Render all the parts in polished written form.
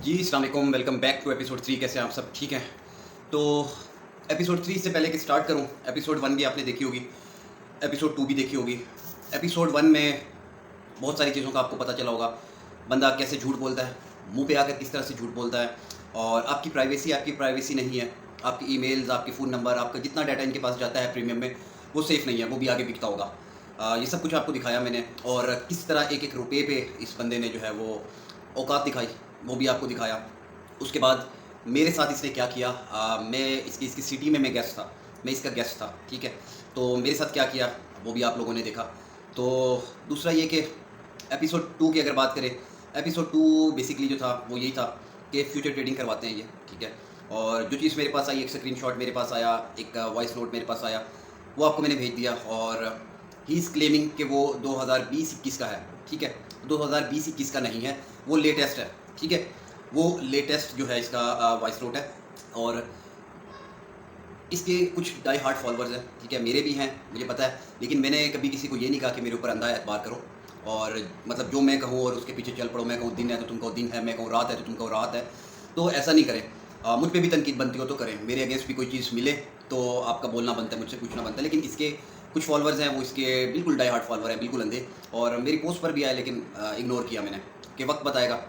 जी अस्सलाम वालेकुम, welcome back to episode 3। कैसे हैं आप सब? ठीक हैं? तो एपिसोड 3 से पहले कि स्टार्ट करूं, एपिसोड 1 भी आपने देखी होगी, एपिसोड 2 भी देखी होगी। एपिसोड 1 में बहुत सारी चीज़ों का आपको पता चला होगा, बंदा कैसे झूठ बोलता है, मुंह पे आकर किस तरह से झूठ बोलता है, और आपकी प्राइवेसी नहीं है। आपकी ईमेल्स, आपके फ़ोन नंबर, आपका जितना डाटा इनके पास जाता है प्रीमियम में, वो सेफ़ नहीं है, वो भी आगे बिकता होगा। ये सब कुछ आपको दिखाया मैंने, और किस तरह एक-एक रुपये पे इस बंदे ने जो है वो औकात दिखाई, वो भी आपको दिखाया। उसके बाद मेरे साथ इसने क्या किया, मैं इसकी इसकी सिटी में मैं गेस्ट था, मैं इसका गेस्ट था, ठीक है? तो मेरे साथ क्या किया, वो भी आप लोगों ने देखा। तो दूसरा ये कि एपिसोड 2 की अगर बात करें, एपिसोड 2 बेसिकली जो था वो यही था कि फ्यूचर ट्रेडिंग करवाते हैं ये, ठीक है? और जो चीज़ मेरे पास आई, एक स्क्रीनशॉट मेरे पास आया, एक वॉइस नोट मेरे पास आया, वो आपको मैंने भेज दिया। और ही इज़ क्लेमिंग कि वो 2020-21 का है, ठीक है? 2020-21 का नहीं है, वो लेटेस्ट है, ठीक है? वो लेटेस्ट जो है इसका वॉइस नोट है। और इसके कुछ डाई हार्ड फॉलोअर्स हैं, ठीक है? मेरे भी हैं, मुझे पता है, लेकिन मैंने कभी किसी को ये नहीं कहा कि मेरे ऊपर अंधा एतबार करो, और मतलब जो मैं कहूँ और उसके पीछे चल पड़ो। मैं कहूँ दिन है तो तुम कहो दिन है, मैं कहूँ रात है तो तुम कहो रात है। तो ऐसा नहीं करें। मुझ पे भी तनकीद बनती हो तो करें, मेरे अगेंस्ट भी कोई चीज़ मिले तो आपका बोलना बनता है, मुझसे पूछना बनता है। लेकिन इसके कुछ फॉलोअर्स हैं, वो इसके बिल्कुल डाई हार्ड फॉलोअर हैं, बिल्कुल अंधे। और मेरी पोस्ट पर भी आए, लेकिन इग्नोर किया मैंने कि वक्त बताएगा,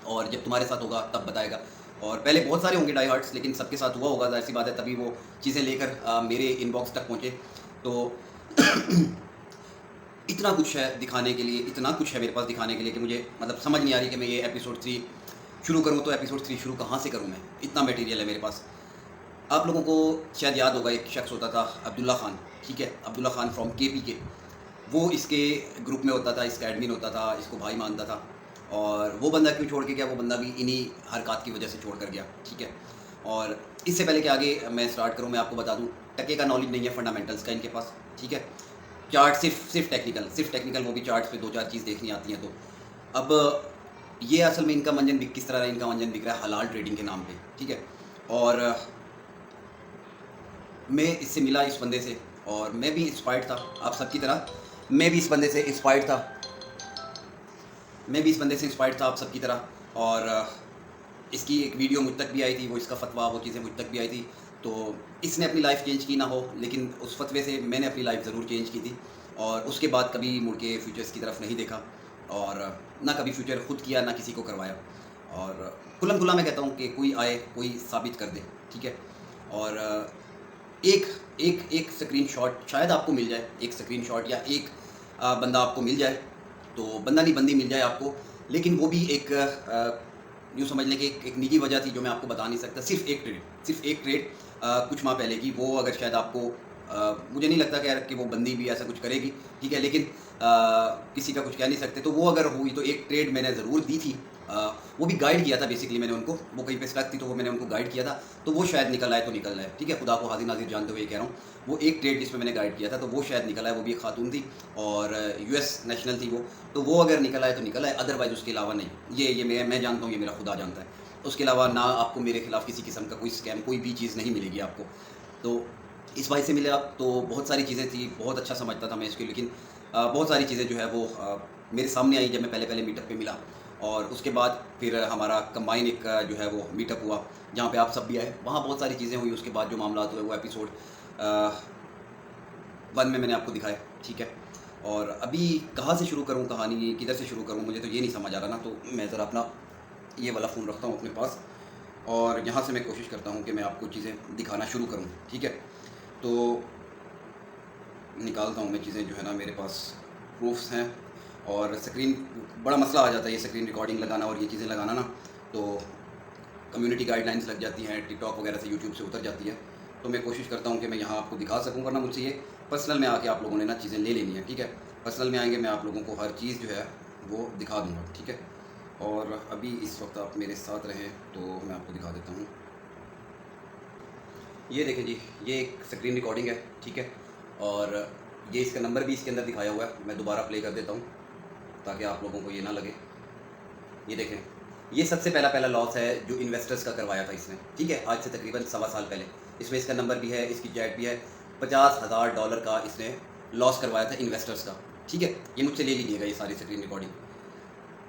और जब तुम्हारे साथ होगा तब बताएगा। और पहले बहुत सारे होंगे डाई हार्ड्स, लेकिन सबके साथ हुआ होगा, ज़ाहिर सी बात है, तभी वो चीज़ें लेकर मेरे इनबॉक्स तक पहुँचे। तो इतना कुछ है दिखाने के लिए, इतना कुछ है मेरे पास दिखाने के लिए कि मुझे मतलब समझ नहीं आ रही कि मैं ये एपिसोड 3 शुरू करूँ तो एपिसोड 3 शुरू कहाँ से करूँ मैं? इतना मटेरियल है मेरे पास। आप लोगों को शायद याद होगा, एक शख्स होता था अब्दुल्ला खान, ठीक है? Abdullah Khan from KPK. वो इसके ग्रुप में होता था, इसका एडमिन होता था, इसको भाई मानता था। और वो बंदा क्यों छोड़ के गया? वो बंदा भी इन्हीं हरकत की वजह से छोड़ कर गया, ठीक है? और इससे पहले कि आगे मैं स्टार्ट करूँ, मैं आपको बता दूँ, टके का नॉलेज नहीं है फंडामेंटल्स का इनके पास, ठीक है? चार्ट सिर्फ टेक्निकल, वो भी चार्ट्स पे 2-4 चीज़ देखनी आती हैं। तो अब ये असल में इनका मंजन बिक किस तरह है? इनका मंजन बिक रहा है हलाल ट्रेडिंग के नाम पे, ठीक है? और मैं इससे मिला इस बंदे से, और मैं भी इंस्पायर्ड था आप सबकी तरह। मैं भी इस बंदे से इंस्पायर्ड था मैं भी इस बंदे से इंस्पायर्ड था आप सबकी तरह। और इसकी एक वीडियो मुझ तक भी आई थी, वो इसका फतवा, वो चीज़ें मुझ तक भी आई थी। तो इसने अपनी लाइफ चेंज की ना हो, लेकिन उस फतवे से मैंने अपनी लाइफ ज़रूर चेंज की थी। और उसके बाद कभी मुड़ के फ्यूचर्स की तरफ नहीं देखा, और ना कभी फ्यूचर खुद किया, ना किसी को करवाया। और खुल्लम खुल्ला मैं कहता हूँ कि कोई आए, कोई साबित कर दे, ठीक है? और एक एक स्क्रीनशॉट शायद आपको मिल जाए, एक स्क्रीनशॉट या एक बंदा आपको मिल जाए, तो बंदा नहीं बंदी मिल जाए आपको। लेकिन वो भी एक यूँ समझ लें कि एक निजी वजह थी जो मैं आपको बता नहीं सकता। सिर्फ एक ट्रेड कुछ माह पहले की, वो अगर शायद आपको मुझे नहीं लगता कि यार कि वो बंदी भी ऐसा कुछ करेगी, ठीक है? लेकिन किसी का कुछ कह नहीं सकते। तो वो अगर हुई तो एक ट्रेड मैंने ज़रूर दी थी। वो भी गाइड किया था बेसिकली मैंने उनको, वो कहीं पे स्टक थी तो वो मैंने उनको गाइड किया था। तो वो शायद निकल आए तो निकल आए, ठीक है? खुदा को हाज़िर नाज़िर जानते हुए कह रहा हूँ, वो एक ट्रेड जिसमें मैंने गाइड किया था तो वो शायद निकल आए। वो भी एक खातून थी, और यूएस नेशनल थी वो। तो वो अगर निकल आए तो निकल आए, अदरवाइज़ उसके अलावा नहीं। ये मैं जानता हूँ, ये मेरा खुदा जानता है। उसके अलावा ना आपको मेरे खिलाफ किसी किस्म का कोई स्कैम, कोई भी चीज़ नहीं मिलेगी आपको। तो इस भाई से मिला तो बहुत सारी चीज़ें थी, बहुत अच्छा समझता था मैं इसको, लेकिन बहुत सारी चीज़ें जो है वो मेरे सामने आई जब मैं पहले मीटअप पे मिला। और उसके बाद फिर हमारा कंबाइन एक जो है वो मीटअप हुआ, जहाँ पे आप सब भी आए। वहाँ बहुत सारी चीज़ें हुई। उसके बाद जो मामलात हुए वो एपिसोड 1 में मैंने आपको दिखाए, ठीक है? और अभी कहाँ से शुरू करूँ कहानी, किधर से शुरू करूँ, मुझे तो ये नहीं समझ आ रहा ना। तो मैं ज़रा अपना ये वाला फ़ोन रखता हूँ अपने पास, और यहाँ से मैं कोशिश करता हूँ कि मैं आपको चीज़ें दिखाना शुरू करूँ, ठीक है? तो निकालता हूँ मैं चीज़ें, जो है ना मेरे पास प्रूफ्स हैं। और स्क्रीन, बड़ा मसला आ जाता है ये स्क्रीन रिकॉर्डिंग लगाना और ये चीज़ें लगाना ना। तो कम्युनिटी गाइडलाइंस लग जाती हैं, टिकटॉक वगैरह से, यूट्यूब से उतर जाती है। तो मैं कोशिश करता हूँ कि मैं यहाँ आपको दिखा सकूँ, वरना मुझसे ये पर्सनल में आके आप लोगों ने ना चीज़ें ले लेनी है, ठीक है? पर्सनल में आएंगे, मैं आप लोगों को हर चीज़ जो है वो दिखा दूँगा, ठीक है? और अभी इस वक्त आप मेरे साथ रहें तो मैं आपको दिखा देता हूँ। ये देखें जी, ये एक स्क्रीन रिकॉर्डिंग है, ठीक है? और ये इसका नंबर भी इसके अंदर दिखाया हुआ है। मैं दोबारा प्ले कर देता हूँ ताकि आप लोगों को ये ना लगे। ये देखें, ये सबसे पहला लॉस है जो इन्वेस्टर्स का करवाया था इसने, ठीक है? आज से तकरीबन सवा साल पहले। इसमें इसका नंबर भी है, इसकी चैट भी है। $50,000 का इसने लॉस करवाया था इन्वेस्टर्स का, ठीक है? ये मुझसे ले लीजिएगा ये सारी स्क्रीन रिकॉर्डिंग।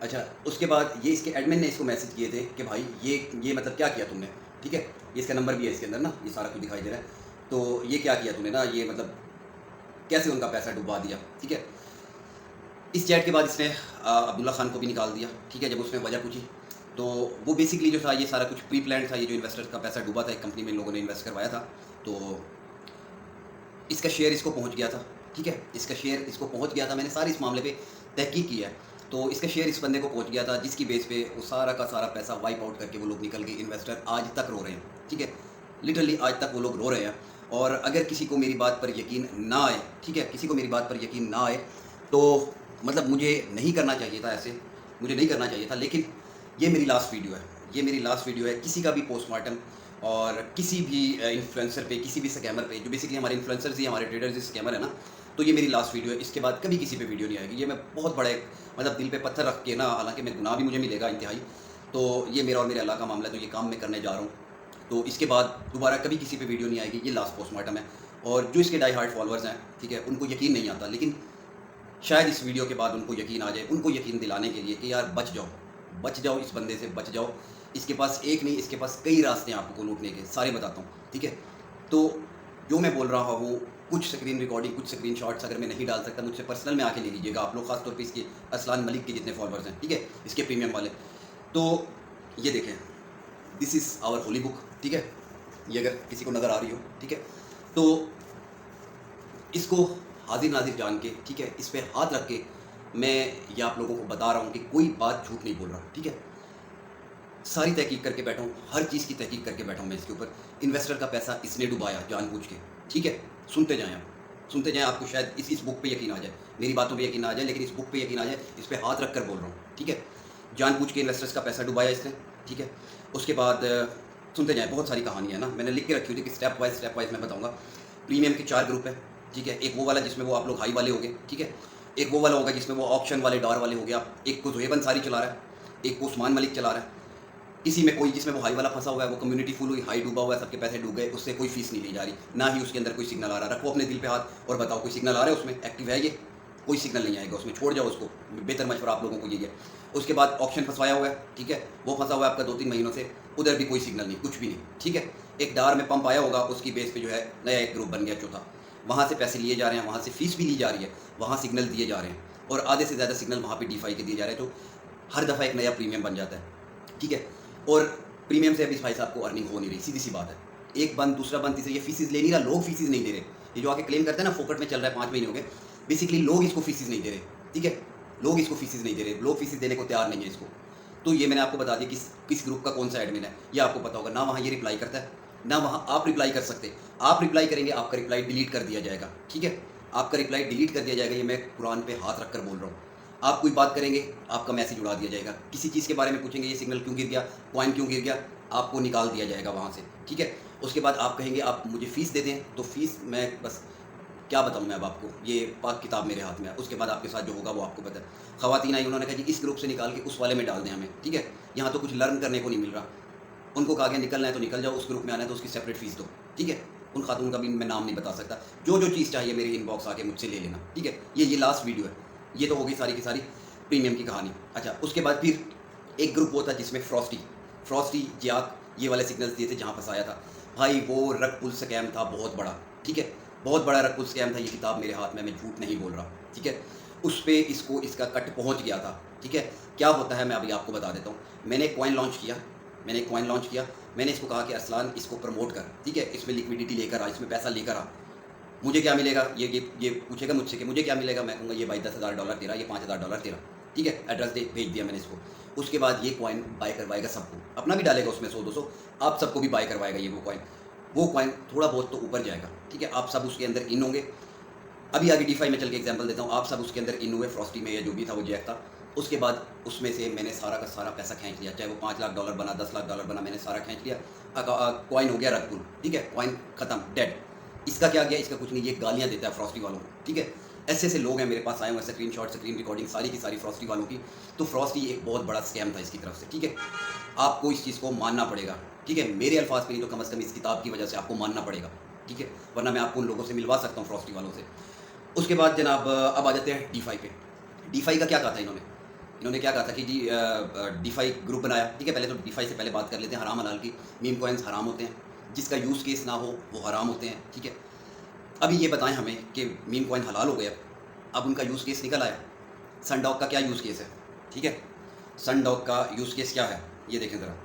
अच्छा, उसके बाद ये इसके एडमिन ने इसको मैसेज किए थे कि भाई ये मतलब क्या किया तुमने, ठीक है। ये इसका नंबर भी है इसके अंदर ना, ये सारा कुछ दिखाई दे रहा है। तो ये क्या किया तूने ना, ये मतलब कैसे उनका पैसा डुबा दिया, ठीक है। इस चैट के बाद इसने अब्दुल्ला खान को भी निकाल दिया, ठीक है। जब उसने वजह पूछी तो वो बेसिकली जो था ये सारा कुछ प्री प्लान था, ये जो इन्वेस्टर का पैसा डूबा था एक कंपनी में इन लोगों ने इन्वेस्ट करवाया था, तो इसका शेयर इसको पहुंच गया था, ठीक है। इसका शेयर इसको पहुंच गया था, मैंने सारी इस मामले पे तहकीक की है। तो इसका शेयर इस बंदे को पहुंच गया था, जिसकी बेस पे वो सारा का सारा पैसा वाइप आउट करके वो लोग निकल गए। इन्वेस्टर आज तक रो रहे हैं, ठीक है, लिटरली आज तक वो लोग रो रहे हैं। और अगर किसी को मेरी बात पर यकीन ना आए, ठीक है, किसी को मेरी बात पर यकीन ना आए तो मतलब मुझे नहीं करना चाहिए था, ऐसे मुझे नहीं करना चाहिए था। लेकिन ये मेरी लास्ट वीडियो है, ये मेरी लास्ट वीडियो है। किसी का भी पोस्टमार्टम और किसी भी इन्फ्लुएंसर पे, किसी भी स्कैमर पे, जो बेसिकली हमारे इन्फ्लुएंसर्स ही हमारे ट्रेडर्स ही स्कैमर है ना, तो ये मेरी लास्ट वीडियो है। इसके बाद कभी किसी पे वीडियो नहीं आएगी। ये मैं बहुत बड़ा एक मतलब दिल पे पत्थर रख के ना, हालांकि मैं गुनाह भी मुझे मिलेगा इंतहाई, तो ये मेरा और मेरे अल्लाह का मामला है, तो ये काम मैं करने जा रहा हूँ। तो इसके बाद दोबारा कभी किसी पे वीडियो नहीं आएगी। ये लास्ट पोस्टमार्टम है। और जो इसके डाई हार्ड फॉलोअर्स हैं, ठीक है, उनको यकीन नहीं आता, लेकिन शायद इस वीडियो के बाद उनको यकीन आ जाए, उनको यकीन दिलाने के लिए कि यार बच जाओ, इस बंदे से बच जाओ। इसके पास एक नहीं, इसके पास कई रास्ते हैं आपको लूटने के, सारे बताता हूँ, ठीक है। तो जो मैं बोल रहा हूँ, कुछ स्क्रीन रिकॉर्डिंग, कुछ स्क्रीन शॉट्स अगर मैं नहीं डाल सकता, मुझसे पर्सनल में आके ले लीजिएगा आप लोग, खासतौर पे इसके असलान मलिक के जितने फॉलोअर्स हैं, ठीक है, इसके प्रीमियम वाले। तो ये देखें, this is our holy book, ठीक है, ये अगर किसी को नज़र आ रही हो, ठीक है। तो इसको हाजिर नाजिर जान के, ठीक है, इस पर हाथ रख के मैं ये आप लोगों को बता रहा हूँ कि कोई बात झूठ नहीं बोल रहा, ठीक है। सारी तहकीक करके बैठा हूँ, हर चीज़ की तहकीक करके बैठा हूँ मैं इसके ऊपर। इन्वेस्टर का पैसा इसने डुबाया जानबूझ के, ठीक है। सुनते जाएं आप, सुनते जाएं, आपको शायद इस बुक पे यकीन आ जाए, मेरी बातों पे यकीन आ जाए, लेकिन इस बुक पे यकीन आ जाए, इस पर हाथ रख कर बोल रहा हूँ, ठीक है। जानबूझ के इन्वेस्टर्स का पैसा डुबाया इसने, ठीक है। उसके बाद सुनते जाएँ, बहुत सारी कहानियाँ ना मैंने लिख के रखी हुई थी कि स्टेप वाइज मैं बताऊँगा। प्रीमियम के 4 ग्रुप है, ठीक है। एक वो वाला जिसमें वो आप लोग हाई वाले हो गए, ठीक है। एक वो वाला होगा जिसमें वो ऑप्शन वाले डॉर वाले हो गया। एक को ज़ुहैब अंसारी चला रहा है, एक को उस्मान मलिक चला रहा है। किसी में कोई जिसमें वो हाई वाला फंसा हुआ है, वो कम्युनिटी फुल हुई, हाई डूबा हुआ है, सबके पैसे डूब गए, उससे कोई फीस नहीं ली जा रही, ना ही उसके अंदर कोई सिग्नल आ रहा। रखो अपने दिल पे हाथ और बताओ कोई सिग्नल आ रहा है उसमें, एक्टिव है ये? कोई सिग्नल नहीं आएगा उसमें, छोड़ जाओ उसको। बेहतर मशवरा आप लोगों को यही है। उसके बाद ऑप्शन फंसवाया हुआ है, ठीक है, वो फंसा हुआ है आपका 2-3 महीनों से, उधर भी कोई सिग्नल नहीं, कुछ भी नहीं, ठीक है। एक डार में पंप आया होगा, उसकी बेस पे जो है नया एक ग्रुप बन गया चौथा, वहाँ से पैसे लिए जा रहे हैं, वहाँ से फीस भी ली जा रही है, वहाँ सिग्नल दिए जा रहे हैं, और आधे से ज़्यादा सिग्नल वहाँ पे डीफाई के दिए जा रहे हैं। तो हर दफ़ा एक नया प्रीमियम बन जाता है, ठीक है। और प्रीमियम से अभी भाई साहब को अर्निंग हो नहीं रही, सीधी सी बात है। एक बंद, दूसरा बंद, तीसरा, ये फीसिस ले नहीं रहा, लोग फीसिस नहीं दे रहे। ये जो आके क्लेम करते हैं ना फोकट में चल रहा है, 5 महीने हो गए, बेसिकली लोग इसको फीसिस नहीं दे रहे, ठीक है। लोग इसको फीसिस नहीं दे रहे, लोग फीसिस देने को तैयार नहीं है इसको। तो ये मैंने आपको बता दिया किस ग्रुप का कौन सा एडमिन है, ये आपको पता होगा ना। वहाँ ये रिप्लाई करता है, ना वहाँ आप रिप्लाई कर सकते। आप रिप्लाई करेंगे, आपका रिप्लाई डिलीट कर दिया जाएगा, ठीक है। आपका रिप्लाई डिलीट कर दिया जाएगा, ये मैं कुरान पे हाथ रख कर बोल रहा हूँ। आप कोई बात करेंगे, आपका मैसेज उड़ा दिया जाएगा। किसी चीज़ के बारे में पूछेंगे, ये सिग्नल क्यों गिर गया, कॉइन क्यों गिर गया, आपको निकाल दिया जाएगा वहाँ से, ठीक है। उसके बाद आप कहेंगे आप मुझे फ़ीस दे दें, तो फ़ीस मैं बस क्या बताऊँ मैं अब आपको, ये पाक किताब मेरे हाथ में है। उसके बाद आपके साथ जो होगा वो आपको पता है। ख़वातीन आई, उन्होंने कहा जी इस ग्रुप से निकाल के उस वाले में डाल दें हमें, ठीक है। यहाँ तो कुछ लर्न करने को नहीं मिल रहा। उनको कहा गया निकलना है तो निकल जाओ, उस ग्रुप में आना है तो उसकी सेपरेट फ़ीस दो, ठीक है। उन खातून का भी मैं नाम नहीं बता सकता। जो जो चीज़ चाहिए मेरी इनबॉक्स आके मुझसे ले लेना, ठीक है। ये लास्ट वीडियो है, ये तो होगी सारी की सारी प्रीमियम की कहानी। अच्छा, उसके बाद फिर एक ग्रुप वो था जिसमें फ्रॉस्टी जियाक ये वाले सिग्नल्स दिए थे जहाँ फंसाया था। भाई वो रग पुल स्कैम था बहुत बड़ा, ठीक है, बहुत बड़ा रग पुल स्कैम था। ये किताब मेरे हाथ में, मैं झूठ नहीं बोल रहा, ठीक है। उस पर इसको इसका कट पहुँच गया था, ठीक है। क्या होता है मैं अभी आपको बता देता हूँ। मैंने एक कॉइन लॉन्च किया, मैंने इसको कहा कि अरसलान इसको प्रमोट कर, ठीक है, इसमें लिक्विडिटी लेकर आ, इसमें पैसा लेकर आ, मुझे क्या मिलेगा। ये पूछेगा मुझसे कि मुझे क्या मिलेगा, मैं कहूँगा ये भाई $10,000 तेरा, ये $5,000 तेरा, ठीक है। एड्रेस भेज दिया मैंने इसको। उसके बाद ये कॉइन बाय करवाएगा सबको, अपना भी डालेगा उसमें 100-200, आप सबको भी बाय करवाएगा ये वो कॉइन थोड़ा बहुत तो ऊपर जाएगा, ठीक है। आप सब उसके अंदर इन होंगे। अभी आगे डीफाई में चल के एग्जांपल देता हूँ। आप सब उसके अंदर इन हुए, फ्रॉस्टी में या जो भी था वो जैक था। उसके बाद उसमें से मैंने सारा का सारा पैसा खींच लिया, चाहे वो $5 लाख बना, $10 लाख बना, मैंने सारा खींच लिया। कॉइन हो गया रग पुल, ठीक है, कॉइन खत्म, डेड। इसका क्या गया, इसका कुछ नहीं, ये गालियाँ देता है फ्रॉस्टी वालों को, ठीक है। ऐसे लोग हैं मेरे पास आए हुए, स्क्रीनशॉट, स्क्रीन रिकॉर्डिंग सारी की सारी फ्रॉस्टी वालों की। तो फ्रॉस्टी एक बहुत बड़ा स्कैम था इसकी तरफ से, ठीक है। आपको इस चीज़ को मानना पड़ेगा, ठीक है। मेरे अल्फाज पे नहीं तो कम से कम इस किताब की वजह से आपको मानना पड़ेगा, ठीक है, वरना मैं आपको उन लोगों से मिलवा सकता हूँ फ्रॉस्टी वालों से। उसके बाद जनाब अब आ जाते हैं डीफाई पे। डीफाई का क्या कहा था इन्होंने, इन्होंने क्या कहा था कि जी डीफाई ग्रुप बनाया, ठीक है। पहले तो डीफाई से पहले बात कर लेते हैं हराम हलाल की। मीम कॉइन्स हराम होते हैं, जिसका यूज़ केस ना हो वो हराम होते हैं, ठीक है। अभी ये बताएं हमें कि मीम कॉइन हलाल हो गया, अब उनका यूज़ केस निकल आया। सनडॉग का क्या यूज़ केस है, ठीक है। सनडॉग का यूज़ केस क्या है, ये देखें ज़रा।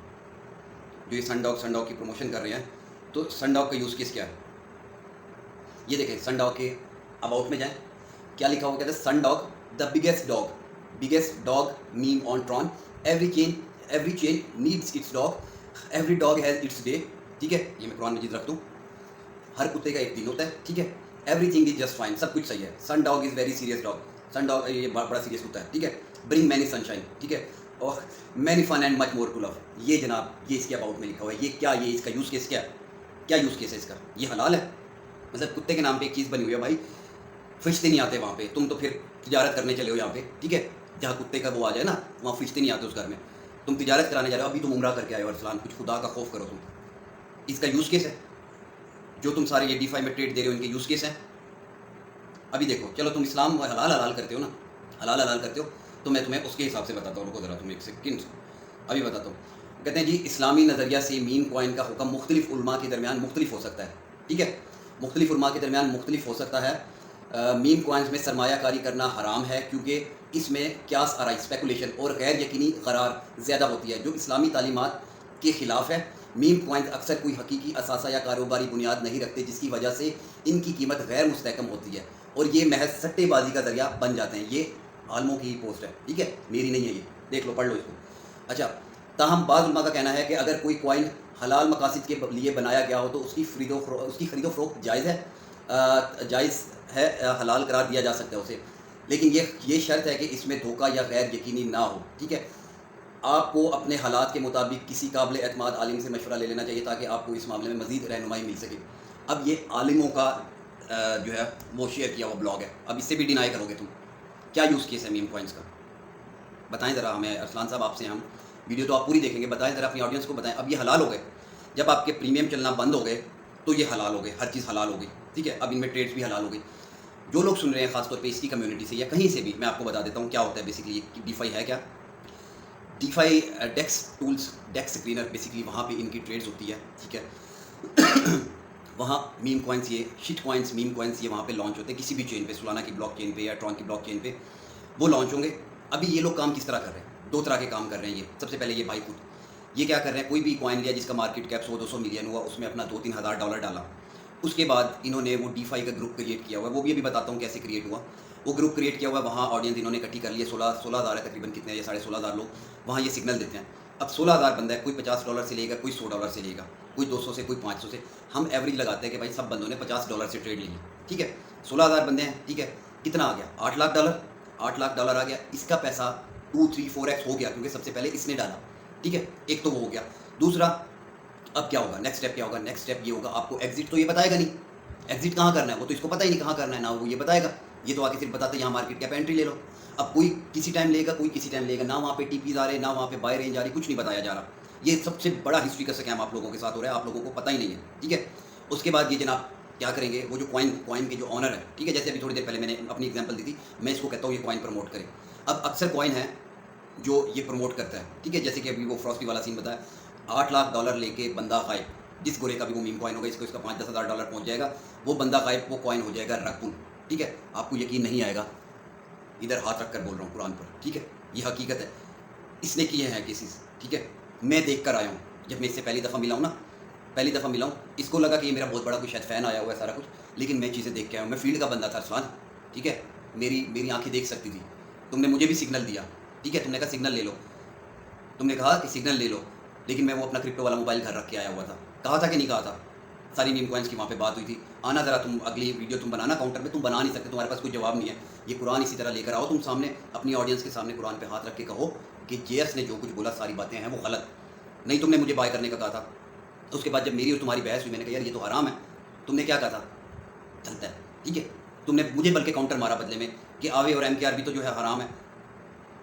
जो ये सनडॉग की प्रमोशन कर रहे हैं, तो सनडॉग का यूज़ केस क्या है, ये देखें। सनडॉग के अबाउट में जाएं, क्या लिखा हुआ, कहते हैं Sundog the biggest dog meme on Tron, every chain needs its dog, every dog has its day, ठीक है। ये मैं कुरान मजीद रख दूँ, हर कुत्ते का एक दिन होता है, ठीक है। एवरीथिंग इज जस्ट फाइन, सब कुछ सही है। Sundog is very serious dog, Sundog ये बड़ा सीरियस कुत्ता है, ठीक है। ब्रिंग मैनी सनशाइन, ठीक है, और many fun and much more to love. ये जनाब, ये इसके अबाउट में लिखा हुआ है। ये क्या, ये इसका यूज़ केस क्या यूज़ केस है इसका, ये हलाल है। मतलब कुत्ते के नाम पे एक चीज़ बनी हुई है भाई, फरिश्ते नहीं आते वहाँ पे, तुम तो फिर तिजारत करने चले हो यहाँ पे, ठीक है। जहाँ कुत्ते का वो आ जाए ना, वहाँ फरिश्ते नहीं आते उस घर में, तुम तिजारत कराने जा रहे हो। अभी तुम उम्रा करके आए हो अरसलान, कुछ खुदा का खौफ करो तुम। इसका यूज़ केस है जो तुम सारे ये डीफाई में ट्रेड दे रहे हो, इनके यूज़ केस हैं। अभी देखो, चलो तुम इस्लाम हलाल हलाल करते हो ना, हलाल हलाल करते हो, तो मैं तुम्हें उसके हिसाब से बताता हूँ। रुको ज़रा, तुम एक सेकंड, अभी बताता हूँ। कहते हैं जी, इस्लामी नज़रिया से मीम कॉइन का हुक्म मुख्तलिफ उलमा के दरमियान मुख्तलिफ हो सकता है, ठीक है। मुख्तलिफ उलमा के दरमियान मुख्तलिफ हो सकता है। मीम कॉइन्स में सरमायाकारी करना हराम है, क्योंकि इसमें क्यास आराई, स्पेकुलेशन और गैर यकीनी करार ज़्यादा होती है, जो इस्लामी तालीमात के ख़िलाफ़ है। मीम कॉइन्स अक्सर कोई हकीकी असासा या कारोबारी बुनियाद नहीं रखते, जिसकी वजह से इनकी कीमत गैर मुस्तहकम होती है और ये महज सट्टेबाजी का ज़रिया बन जाते हैं। ये आलमों की पोस्ट है, ठीक है, मेरी नहीं है, ये देख लो, पढ़ लो इसको। अच्छा, ताहम बाज़ उलमा का कहना है कि अगर कोई कॉइन हलाल मकासद के लिए बनाया गया हो तो उसकी खरीदो फरोख्त जायज़ है, हलाल करार दिया जा सकता है उसे, लेकिन ये शर्त है कि इसमें धोखा या गैर यकीनी ना हो, ठीक है। आपको अपने हालात के मुताबिक किसी काबिल एतमाद आलिम से मशवरा ले लेना चाहिए, ताकि आपको इस मामले में मज़ीद रहनुमाई मिल सके। अब ये आलिमों का जो है वो शेयर किया हुआ ब्लॉग है, अब इससे भी डिनाई करोगे तुम। क्या यूज़ केस है मीम कॉइन्स का, बताएं ज़रा हमें। अरसलान साहब, आपसे हम वीडियो तो आप पूरी देखेंगे, बताएं ज़रा अपनी ऑडियंस को बताएं। अब ये हलाल हो गए, जब आपके प्रीमियम चलना बंद हो गए तो ये हलाल हो गए, हर चीज़ हलाल हो गई, ठीक है। अब इनमें ट्रेड्स भी हलाल हो गई। जो लोग सुन रहे हैं ख़ासतौर पे इसकी कम्युनिटी से या कहीं से भी, मैं आपको बता देता हूँ क्या होता है बेसिकली। डीफाई है क्या, डीफाई डेक्स टूल्स, डेक्स स्क्रीनर, बेसिकली वहाँ पे इनकी ट्रेड्स होती है, ठीक है। वहाँ मीम कॉइन्स, ये शिट कॉइन्स, मीम कॉइन्स, ये वहाँ पे लॉन्च होते हैं किसी भी चेन पे, सोलाना की ब्लॉक चेन पे या ट्रॉन की ब्लॉक चेन पे वो लॉन्च होंगे। अभी ये लोग काम किस तरह कर रहे हैं, दो तरह के काम कर रहे हैं ये। सबसे पहले ये भाई खुद ये क्या कर रहे हैं, कोई भी कॉइन लिया जिसका मार्केट कैप 100-200 मिलियन हुआ, उसमें अपना 2-3 हज़ार डॉलर डाला। उसके बाद इन्होंने वो डीफाई का ग्रुप क्रिएट किया हुआ है, वो भी अभी बताता हूँ कैसे क्रिएट हुआ। वो ग्रुप क्रिएट किया हुआ है, वहाँ ऑडियंस इन्होंने इकट्ठी कर लिए, 16,000 है तकरीबन, कितने या 16,500 लोग वहाँ ये सिग्नल देते हैं। अब 16,000 बंदा है, कोई $50 से लेगा, कोई $100 से लेगा, कोई 200 से, कोई 500 से। हम एवरेज लगाते हैं कि भाई सब बंदों ने $50 से ट्रेड ली, ठीक है। 16,000 बंदे हैं, ठीक है, कितना आ गया, $8 लाख, $8 लाख आ गया। इसका पैसा 2, 3, 4x हो गया, क्योंकि सबसे पहले इसने डाला, ठीक है। एक तो वो हो गया। दूसरा, अब क्या होगा, नेक्स्ट स्टेप क्या होगा, नेक्स्ट स्टेप ये होगा, आपको एग्जिट तो ये बताएगा नहीं, एग्जिट कहाँ करना है, वो तो इसको पता ही नहीं कहाँ करना है ना, वो ये बताएगा। ये तो आके सिर्फ बताते यहाँ मार्केट कैप एंट्री ले लो। अब कोई किसी टाइम लेगा, कोई किसी टाइम लेगा, ना वहाँ पे टीपीज आ रहे, ना वहाँ पे बाय रेंज आ रही, कुछ नहीं बताया जा रहा। ये सबसे बड़ा हिस्ट्री का स्कैम आप लोगों के साथ हो रहा है, आप लोगों को पता ही नहीं है, ठीक है। उसके बाद ये जनाब क्या करेंगे, वो जो कॉइन के जो ऑनर है, ठीक है, जैसे अभी थोड़ी देर पहले मैंने अपनी एग्जांपल दी थी, मैं इसको कहता हूँ ये कॉइन प्रमोट करें। अब अक्सर कॉइन है जो ये प्रमोट करता है, ठीक है, जैसे कि अभी वो फ्रॉस्टी वाला सीन बताया, $8 लाख लेके बंदा गायब, जिस गोरे का भी वो मीम कॉइन होगा, इसको इसका 5-10 हज़ार डॉलर पहुँच जाएगा, वो बंदा गायब, वो कॉइन हो जाएगा रकून, ठीक है। आपको यकीन नहीं आएगा, इधर हाथ रख कर बोल रहा हूँ कुरान पर, ठीक है, ये हकीकत है, इसने किए हैं केसेस, ठीक है। मैं देख कर आया हूँ, जब मैं इससे पहली दफ़ा मिला हूँ ना, पहली दफ़ा मिला हूँ, इसको लगा कि ये मेरा बहुत बड़ा कोई शायद फ़ैन आया हुआ है सारा कुछ, लेकिन मैं चीज़ें देख के आया हूँ। मैं फील्ड का बंदा था अरसलान, ठीक है, मेरी आंखें देख सकती थी। तुमने मुझे भी सिग्नल दिया, ठीक है, तुमने कहा सिग्नल ले लो, तुमने कहा कि सिग्नल ले लो, लेकिन मैं वो अपना क्रिप्टो वाला मोबाइल घर रख के आया हुआ था। कहा था कि नहीं कहा था, सारी मीम कॉइन्स की वहाँ पे बात हुई थी। आना ज़रा, तुम अगली वीडियो तुम बनाना काउंटर में, तुम बना नहीं सकते, तुम्हारे पास कोई जवाब नहीं है। ये कुरान इसी तरह लेकर आओ, तुम सामने अपनी ऑडियंस के सामने कुरान पे हाथ रख के कहो कि जेएस ने जो कुछ बोला सारी बातें हैं वो गलत। नहीं, तुमने मुझे बाय करने का कहा था, उसके बाद जब मेरी और तुम्हारी बहस हुई, मैंने कहा यार ये तो हराम है, तुमने क्या कहा था, चलता है, ठीक है। तुमने मुझे बल्कि काउंटर मारा बदले में कि आवे और MKR भी तो जो है हराम है,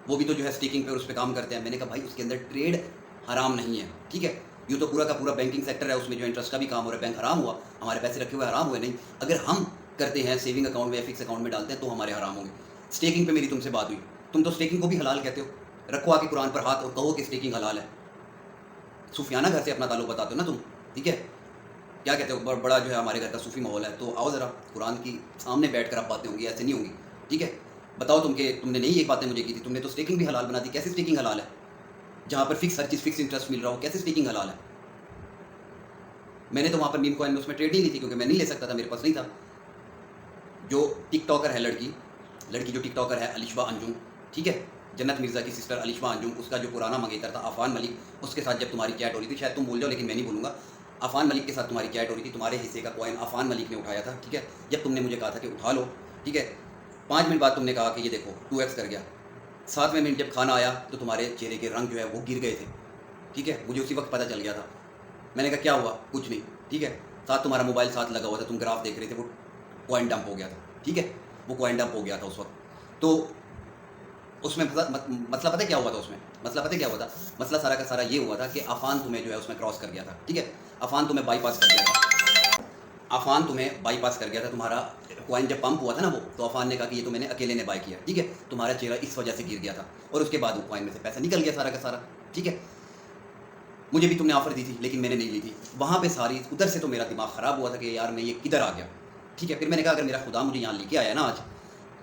वो भी तो जो है स्टेकिंग पे और उस पर काम करते हैं। मैंने कहा भाई उसके अंदर ट्रेड हराम नहीं है, ठीक है। यूँ तो पूरा का पूरा बैंकिंग सेक्टर है, उसमें जो इंटरेस्ट का भी काम हो रहा है, बैंक हराम हुआ, हमारे पैसे रखे हुए हराम हुए नहीं। अगर हम करते हैं सेविंग अकाउंट में या फिक्स अकाउंट में डालते हैं तो हमारे हराम होंगे। स्टेकिंग पे मेरी तुमसे बात हुई, तुम तो स्टेकिंग को भी हलाल कहते हो, रखो आके कुरान पर हाथ और कहो कि स्टेकिंग हलाल है। सूफियाना घर से अपना ताल्लुक बताते हो ना तुम, ठीक है, क्या कहते हो, बड़ा जो है हमारे घर का सूफी माहौल है, तो आओ ज़रा कुरान की सामने बैठ कर आप बातें होंगी, ऐसे नहीं होंगी, ठीक है। बताओ तुमने नहीं एक बातें मुझे की थी, तुमने तो स्टेकिंग भी हलाल बना दी। कैसे स्टेकिंग हलाल है? जहाँ पर फिक्स हर चीज़ फिक्स इंटरेस्ट मिल रहा हो, कैसे स्टेकिंग हलाल है? मैंने तो वहाँ पर मीम कॉइन में उसमें ट्रेड नहीं ली थी, क्योंकि मैं नहीं ले सकता था, मेरे पास नहीं था। जो टिकटॉकर है लड़की जो टिकटॉकर है अलिशबा अंजुम, ठीक है, जन्नत मिर्ज़ा की सिस्टर अलिशबा अंजुम, उसका जो पुराना मंगेतर था अफान मलिक, उसके साथ जब तुम्हारी चैट हो रही थी, शायद तुम भूल जाओ लेकिन मैं नहीं भूलूंगा, अफान मलिक के साथ तुम्हारी चैट हो रही थी, तुम्हारे हिस्से का कॉइन अफान मलिक ने उठाया था, ठीक है। जब तुमने मुझे कहा था कि उठा लो, ठीक है, 5 मिनट बाद तुमने कहा कि ये देखो 2x कर गया। 7वें मिनट जब खाना आया तो तुम्हारे चेहरे के रंग जो है वो गिर गए थे, ठीक है। मुझे उसी वक्त पता चल गया था। मैंने कहा क्या हुआ? कुछ नहीं, ठीक है। साथ तुम्हारा मोबाइल साथ लगा हुआ था, तुम ग्राफ देख रहे थे, वो कॉइन डंप हो गया था, ठीक है, वो कॉइन डंप हो गया था उस वक्त। तो उसमें मसला पता है क्या हुआ था? उसमें मसला पता है क्या हुआ था? मसला सारा का सारा ये हुआ था कि अफान तुम्हें जो है उसमें क्रॉस कर गया था, ठीक है। अफान तुम्हें बाईपास कर गया था, अफान तुम्हें बाईपास कर गया था। तुम्हारा कॉइन जब पंप हुआ था ना वो, तो अफान ने कहा कि ये तो मैंने अकेले ने बाई किया, ठीक है। तुम्हारा चेहरा इस वजह से गिर गया था और उसके बाद वो कॉइन में से पैसा निकल गया सारा का सारा, ठीक है। मुझे भी तुमने ऑफर दी थी लेकिन मैंने नहीं ली थी। वहाँ पे सारी उधर से तो मेरा दिमाग ख़राब हुआ था कि यार मैं ये किधर आ गया, ठीक है। फिर मैंने कहा अगर मेरा खुदा मुझे यहाँ लेके आया ना आज,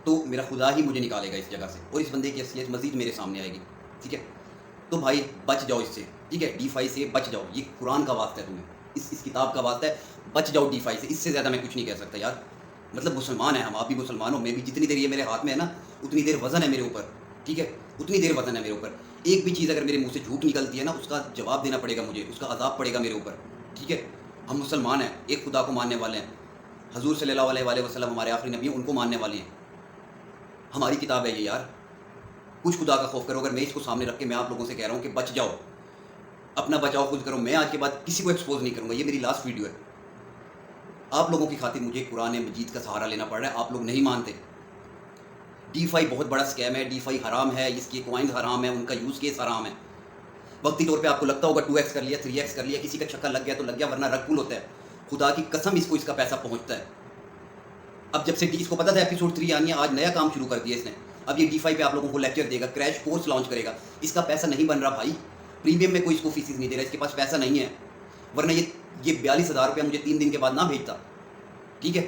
तो मेरा खुदा ही मुझे निकालेगा इस जगह से और इस बंदे की असलियत मज़ीद मेरे सामने आएगी, ठीक है। तो भाई बच जाओ इससे, ठीक है, DeFi से बच जाओ। ये कुरान का वास्ता है तुम्हें, इस किताब का वास्ता है, बच जाओ DeFi से। इससे ज़्यादा मैं कुछ नहीं कह सकता यार। मतलब मुसलमान है हम, आप भी मुसलमान हो, मैं भी। जितनी देर ये मेरे हाथ में है ना, उतनी देर वज़न है मेरे ऊपर, ठीक है, उतनी देर वज़न है मेरे ऊपर। एक भी चीज़ अगर मेरे मुँह से झूठ निकलती है ना, उसका जवाब देना पड़ेगा मुझे, उसका अज़ाब पड़ेगा मेरे ऊपर, ठीक है। हम मुसलमान हैं, एक खुदा को मानने वाले हैं, हजूर सल्लल्लाहु अलैहि वसल्लम हमारे आखिरी नबी हैं, उनको मानने वाले हैं। हमारी किताब है ये यार। कुछ खुदा का खौफ करो। अगर मैं इसको सामने रख के मैं आप लोगों से कह रहा हूँ कि बच जाओ, अपना बचाओ खुद करो। मैं आज के बाद किसी को एक्सपोज नहीं करूँगा, ये मेरी लास्ट वीडियो है। आप लोगों की खातिर मुझे कुरान मजीद का सहारा लेना पड़ रहा है, आप लोग नहीं मानते। DeFi बहुत बड़ा स्कैम है, DeFi हराम है, इसके कॉइन्स हराम है, उनका यूज़ केस हराम है। वक्ती तौर पे आपको लगता होगा 2x कर लिया, 3x कर लिया, किसी का चक्कर लग गया तो लग गया, वरना रग पुल होता है। खुदा की कसम इसको इसका पैसा पहुंचता है। अब जब से इसको पता था एपिसोड 3 आनी है, आज नया काम शुरू कर दिया इसने। अब ये DeFi पे आप लोगों को लेक्चर देगा, क्रैश कोर्स लॉन्च करेगा। इसका पैसा नहीं बन रहा भाई, प्रीमियम में कोई इसको फीसिस नहीं दे रहा, इसके पास पैसा नहीं है, वरना ये 42,000 रुपया मुझे 3 दिन के बाद ना भेजता, ठीक है।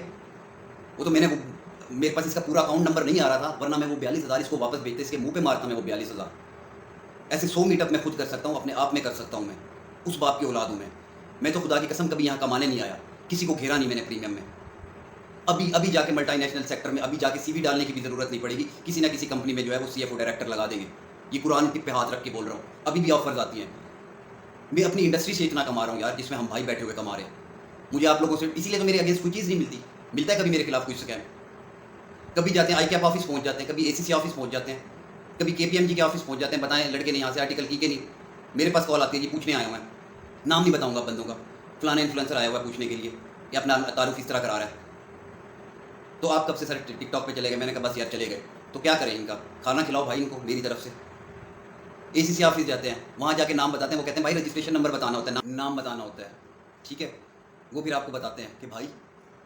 वो तो मेरे पास इसका पूरा अकाउंट नंबर नहीं आ रहा था, वरना मैं वो 42,000 इसको वापस भेजता, इसके मुंह पे मारता मैं वो 42,000। ऐसे 100 मीटअप मैं खुद कर सकता हूँ, अपने आप में कर सकता हूँ। मैं उस बाप की औलाद हूँ। मैं तो खुदा की कसम कभी यहाँ कमाने नहीं आया, किसी को घेरा नहीं मैंने प्रीमियम में। अभी जाके मल्टीनेशनल सेक्टर में अभी जाके CV डालने की भी ज़रूरत नहीं पड़ेगी, किसी ना किसी कंपनी में जो है वो CFO डायरेक्टर लगा देंगे। ये कुरान पे हाथ रख के बोल रहा हूँ, अभी भी ऑफर्स आती हैं। मैं अपनी इंडस्ट्री से इतना कमा रहा हूँ यार, जिसमें हम भाई बैठे हुए कमा रहे हैं। मुझे आप लोगों से इसीलिए तो मेरे अगेंस्ट कोई चीज़ नहीं मिलती। मिलता है कभी मेरे खिलाफ कोई स्कैम? कभी जाते हैं ICAP ऑफिस पहुँच जाते हैं, कभी ACC ऑफिस पहुँच जाते हैं, कभी KPMG के ऑफिस पहुँच जाते हैं, बताएं लड़के ने यहाँ से आर्टिकल की कि नहीं। मेरे पास कॉल आती है, जी पूछने आया हूँ मैं, नाम नहीं बताऊँगा बंदों का, फलाना इन्फ्लुएंसर आया हुआ है पूछने के लिए, या अपना तारुफ इस तरह करा रहा है। तो आप कब से सर टिकटॉक पे चले गए? मैंने कहा बस यार चले गए। तो क्या करें, इनका खाना खिलाओ भाई इनको मेरी तरफ से। ACC ऑफिस जाते हैं, वहाँ जाके नाम बताते हैं, वो कहते हैं भाई रजिस्ट्रेशन नंबर बताना होता है, नाम बताना होता है, ठीक है। वो फिर आपको बताते हैं कि भाई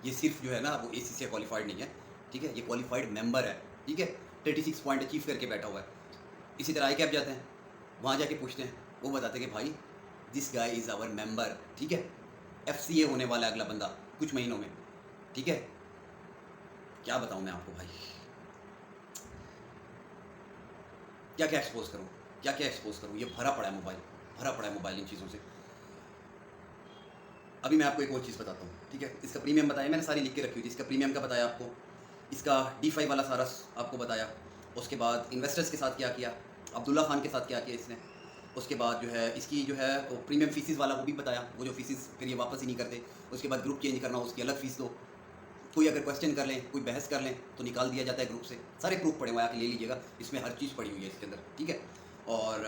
ये सिर्फ जो है ना वो ACC से क्वालिफाइड नहीं है, ठीक है, ये क्वालिफाइड मेंबर है, ठीक है, 36 पॉइंट अचीव करके बैठा हुआ है। इसी तरह ICAP जाते हैं, वहाँ जाके पूछते हैं, वो बताते हैं कि भाई this guy is our member, ठीक है, FCA होने वाला है अगला बंदा कुछ महीनों में, ठीक है। क्या बताऊँ मैं आपको भाई, क्या क्या एक्सपोज करूँ, क्या क्या एक्सपोज करूँ। ये भरा पड़ा है मोबाइल, भरा पड़ा है मोबाइल इन चीज़ों से। अभी मैं आपको एक और चीज़ बताता हूँ, ठीक है। इसका प्रीमियम बताया मैंने, सारी लिख के रखी हुई थी। इसका प्रीमियम का बताया आपको, इसका DeFi वाला सारा आपको बताया। उसके बाद इन्वेस्टर्स के साथ क्या किया, अब्दुल्ला खान के साथ क्या किया इसने। उसके बाद जो है इसकी जो है वो प्रीमियम फीसिस वाला वो भी बताया, वो जो फीसिस फिर ये वापस ही नहीं करते। उसके बाद ग्रुप चेंज करना, उसकी अलग फ़ीस दो। कोई अगर क्वेश्चन कर लें, कोई बहस कर लें तो निकाल दिया जाता है ग्रुप से। सारे प्रूफ पड़े हुए आके ले लीजिएगा, इसमें हर चीज़ पड़ी हुई है इसके अंदर, ठीक है। और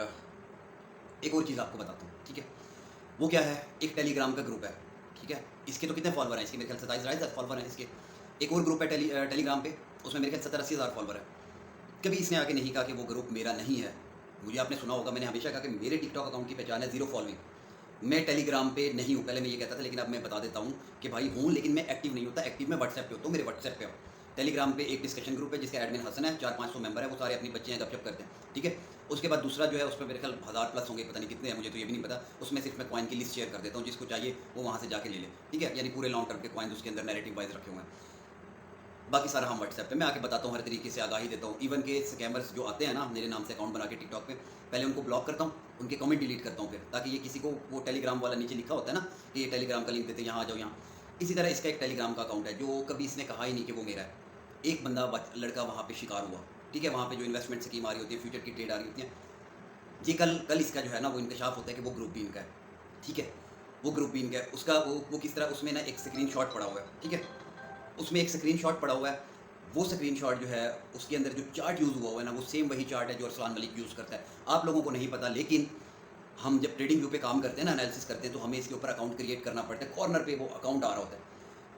एक और चीज़ आपको बताता हूँ, ठीक है, वो क्या है, एक टेलीग्राम का ग्रुप है, ठीक है। इसके तो कितने फॉलोवर हैं, इसके मेरे ख्याल 27,000 फॉलोवर हैं इसके। एक और ग्रुप है टेलीग्राम पे, उसमें मेरे ख्याल 70-80 हज़ार फॉलोवर है। कभी इसने आके नहीं कहा कि वो ग्रुप मेरा नहीं है। मुझे आपने सुना होगा, मैंने हमेशा कहा कि मेरे टिकटॉक अकाउंट की पहचान है 0 फॉलोइंग। मैं टेलीग्राम पे नहीं हूँ, पहले मैं ये कहता था, लेकिन अब मैं बता देता हूँ कि भाई हूँ, लेकिन मैं एक्टिव नहीं होता। एक्टिव मैं व्हाट्सएप पे होता हूँ, मेरे व्हाट्सएप पे हो। टेलीग्राम पे एक डिस्कशन ग्रुप है जिसका एडमिन हसन है, 400-500 मेंबर है, वो सारे अपनी बच्चे हैं, गपशप करते हैं, ठीक है। उसके बाद दूसरा जो है उस पर मेरे ख्याल 1000+ होंगे, पता नहीं कितने हैं, मुझे तो ये भी नहीं पता। उसमें सिर्फ मैं कॉइन की लिस्ट शेयर कर देता हूँ, जिसको चाहिए वो वहाँ से जाके ले ले, ठीक है। यानी पूरे लॉन्ग टर्म के कॉइन उसके अंदर नैरेटिव वाइज रखे हुए हैं। बाकी सारा हम व्हाट्सएप पे मैं आके बताता हूँ, हर तरीके से आगाही देता हूँ। इवन के स्कैमर्स जो आते हैं ना मेरे नाम से अकाउंट बना के टिकटॉक पे, पहले उनको ब्लॉक करता हूँ, उनके कमेंट डिलीट करता हूँ फिर, ताकि ये किसी को वो टेलीग्राम वाला नीचे लिखा होता है ना कि ये टेलीग्राम का लिंक देते हैं, यहाँ आ जाओ यहाँ। इसी तरह इसका एक टेलीग्राम का अकाउंट है जो कभी इसने कहा ही नहीं कि वो मेरा है। एक बंदा लड़का वहाँ पे शिकार हुआ, ठीक है, वहाँ पे जो इन्वेस्टमेंट स्कीम आ रही होती है, फ्यूचर की ट्रेड आ रही होती है, ये कल इसका जो है ना वो इंकशाफ होता है कि वो ग्रुप बी इनका है, ठीक है। वो ग्रुप बी इनका है, उसका वो किस तरह, उसमें ना एक स्क्रीनशॉट पड़ा हुआ है, ठीक है। उसमें एक स्क्रीनशॉट पड़ा हुआ है, वो स्क्रीनशॉट जो है उसके अंदर जो चार्ट यूज़ हुआ है ना, वो सेम वही चार्ट है जो अरसलान मलिक यूज़ करता है। आप लोगों को नहीं पता, लेकिन हम जब ट्रेडिंग व्यू पे काम करते हैं ना, एनालिसिस करते हैं, तो हमें इसके ऊपर अकाउंट क्रिएट करना पड़ता है। कॉर्नर पे वो अकाउंट आ रहा होता है,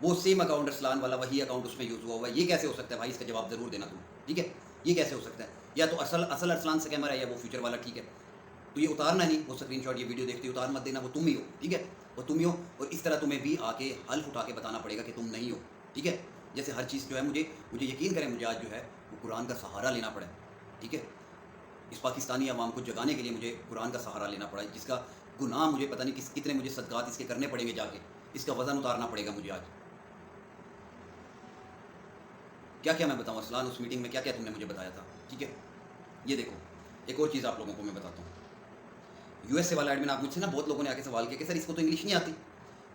वो सेम अकाउंट अरसलान वाला वही अकाउंट उसमें यूज़ हुआ है। ये कैसे हो सकता है भाई, इसका जवाब ज़रूर देना तुम, ठीक है। ये कैसे हो सकता है, या तो असल अरसलान से कैमरा है या वो फ्यूचर वाला, ठीक है। तो ये उतारना नहीं, वो स्क्रीनशॉट, ये वीडियो देखते उतार मत देना, वो तुम ही हो, ठीक है, वो तुम ही हो। और इस तरह तुम्हें भी आके हल्फ उठा के बताना पड़ेगा कि तुम नहीं हो, ठीक है। जैसे हर चीज़ जो है, मुझे यकीन करें, मुझे आज जो है वो कुरान का सहारा लेना पड़ा, ठीक है। इस पाकिस्तानी अवाम को जगाने के लिए मुझे कुरान का सहारा लेना पड़ा, जिसका गुनाह मुझे पता नहीं कितने मुझे सदकात इसके करने पड़ेंगे, जाके इसका वज़न उतारना पड़ेगा मुझे आज। क्या क्या मैं बताऊँ अरसलान, उस मीटिंग में क्या क्या तुमने मुझे बताया था, ठीक है। ये देखो, एक और चीज़ आप लोगों को मैं बताता हूँ। यूएसए वाला एडमिन, आप मुझसे ना बहुत लोगों ने आके सवाल किया कि सर इसको तो इंग्लिश नहीं आती,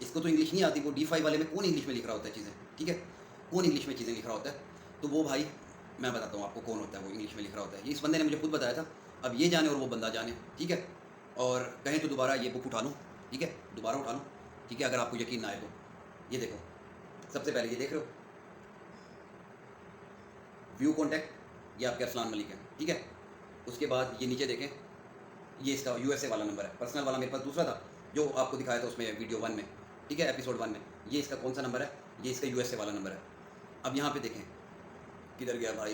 इसको तो इंग्लिश नहीं आती, वो DeFi वाले में कौन इंग्लिश में लिख रहा होता है चीज़ें, ठीक है, कौन इंग्लिश में चीज़ें लिख रहा होता है। तो वो भाई मैं बताता हूँ आपको कौन होता है वो इंग्लिश में लिख रहा होता है। ये इस बंदे ने मुझे खुद बताया था, अब ये जाने और वो बंदा जाने, ठीक है। और कहें तो दोबारा ये बुक उठा लूँ, ठीक है, दोबारा उठा लूँ, ठीक है, अगर आपको यकीन ना आए तो। ये देखो, सबसे पहले ये देख रहे हो व्यू कॉन्टैक्ट, ये आपके अरसलान मलिक है, ठीक है। उसके बाद ये नीचे देखें, ये इसका यूएसए वाला नंबर है। पर्सनल वाला मेरे पास दूसरा था जो आपको दिखाया था उसमें वीडियो 1 में, ठीक है, एपिसोड 1 में। ये इसका कौन सा नंबर है, ये इसका यूएसए वाला नंबर है। अब यहाँ पे देखें, किधर गया भाई,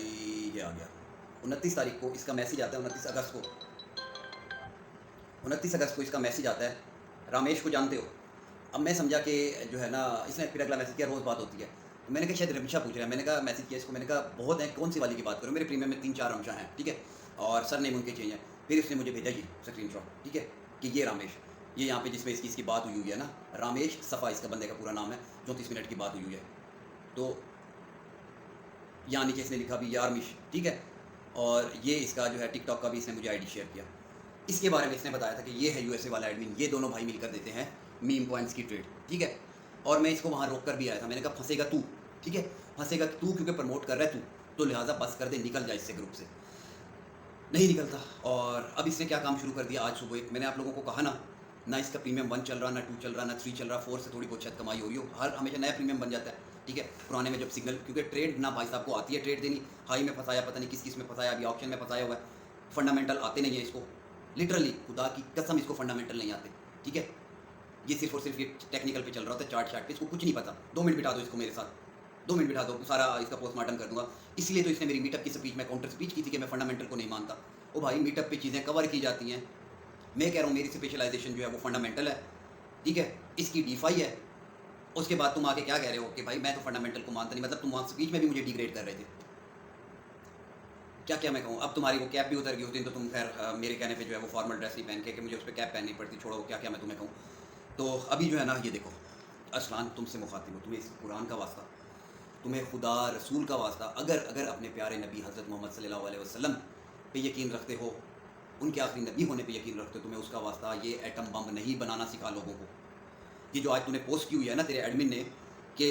ये आ गया। 29 तारीख को इसका मैसेज आता है, 29 अगस्त को इसका मैसेज आता है। रामेश को जानते हो। अब मैं समझा कि जो है ना, इसने फिर अगला मैसेज किया, रोज़ बात होती है। तो मैंने कहा शायद रमशा पूछ रहा है, मैंने कहा मैसेज किया इसको, मैंने कहा बहुत है, कौन सी वाली की बात करो, मेरे प्रीमियम में 3-4 रमशा हैं, ठीक है, और सर नेम उनके चेंज है। फिर उसने मुझे भेजा ये स्क्रीनशॉट, ठीक है, कि ये रामेश, ये यहाँ पे जिसमें इसकी बात हुई है ना, रामेश सफ़ा इसका बंदे का पूरा नाम है, 34 मिनट की बात हुई है। तो यहाँ नीचे इसने लिखा भी यारमिश, ठीक है, और ये इसका जो है टिकटॉक का भी इसने मुझे आईडी शेयर किया। इसके बारे में इसने बताया था कि ये है यूएसए वाला एडमिन, ये दोनों भाई मिलकर देते हैं मीम कॉइन्स की ट्रेड, ठीक है। और मैं इसको वहाँ रोक कर भी आया था, मैंने कहा फंसेगा तू, ठीक है, फंसेगा तू, क्योंकि प्रमोट कर रहा है तू, तो लिहाजा बस कर दे, निकल जाए इससे ग्रुप से। नहीं निकलता। और अब इसने क्या काम शुरू कर दिया, आज सुबह मैंने आप लोगों को कहा ना इसका प्रीमियम 1 चल रहा, ना 2 चल रहा, ना 3 चल रहा, 4 से थोड़ी बहुत शायद कमाई हो रही हो, हर हमेशा नया प्रीमियम बन जाता है, ठीक है। पुराने में जब सिग्नल, क्योंकि ट्रेड ना भाई साहब को आती है ट्रेड देनी, हाई में फंसाया, पता नहीं किस किस में फंसाया, अभी ऑप्शन में फंसाया हुआ है, फंडामेंटल आते नहीं है इसको, लिटरली खुदा की कसम इसको फंडामेंटल नहीं आते, ठीक है। ये सिर्फ और सिर्फ ये टेक्निकल पे चल रहा होता है, चार्ट पे, इसको कुछ नहीं पता। 2 मिनट बिठा दो इसको मेरे साथ, 2 मिनट बिठा दो, सारा इसका पोस्टमार्टम कर दूंगा। इसलिए तो इसने मेरी मीटअप की स्पीच में काउंटर स्पीच की थी कि मैं फंडामेंटल को नहीं मानता। ओ भाई, मीटअप पे चीज़ें कवर की जाती हैं, मैं कह रहा हूँ मेरी स्पेशलाइजेशन जो है वो फंडामेंटल है, ठीक है, इसकी DeFi है। उसके बाद तुम आके क्या कह रहे हो कि भाई मैं तो फंडामेंटल को मानता नहीं, मतलब तुम वहाँ स्पीच में भी मुझे डिग्रेड कर रहे थे। क्या मैं कहूँ, अब तुम्हारी वो कैप भी उतर गई उस दिन, तो तुम खैर मेरे कहने पे जो है वो फॉर्मल ड्रेस नहीं पहन के, कि मुझे उस पर कैप पहननी पड़ती, छोड़ो क्या मैं तुम्हें कहूँ। तो अभी जो है ना, ये देखो अरसलान, तुमसे मुखातिब हो, तुम्हें इस कुरान का वास्ता, तुम्हें खुदा रसूल का वास्ता, अगर अपने प्यारे नबी हज़रत मोहम्मद सल्लल्लाहु अलैहि वसल्लम पे यकीन रखते हो, उनके आखिरी नबी होने पे यकीन रखते हो, तुम्हें उसका वास्ता ये एटम बम नहीं बनाना सिखा लोगों को। ये जो आज तूने पोस्ट की हुई है ना तेरे एडमिन ने, कि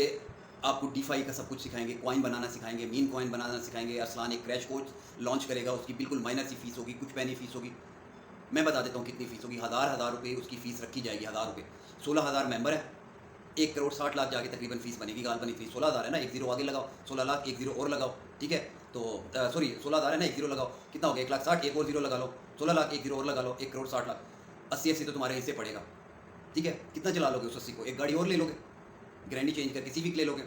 आपको DeFi का सब कुछ सिखाएंगे, कॉइन बनाना सिखाएंगे, मीन कॉइन बनाना सिखाएंगे, अरसलान एक क्रैश कोर्स लॉन्च करेगा, उसकी बिल्कुल माइनर सी फीस होगी, कुछ पैनी फीस होगी। मैं बता देता हूँ कितनी फीस होगी, हज़ार रुपये उसकी फ़ीस रखी जाएगी, 1000 रुपये, 16,000 मेंबर है, 1 करोड़ 60 लाख जाके तकरीबन फीस बनेगी। गालबनी फीस 16,000 है ना, 1 जीरो आगे लगाओ, 16 लाख, 1 जीरो और लगाओ, ठीक है। तो सॉरी 16,000 है ना, 1 जीरो लगाओ, कितना हो गया, 1,60,000, 1 और जीरो लगा लो, 16 लाख, 1 जीरो और लगा लो, 1 करोड़ 60 लाख, 80 तो तुम्हारे हिस्से पड़ेगा, ठीक है। कितना चला लोगे उस 80 को, एक गाड़ी और ले लोगे, गारंटी चेंज करके सिविक ले लोगे,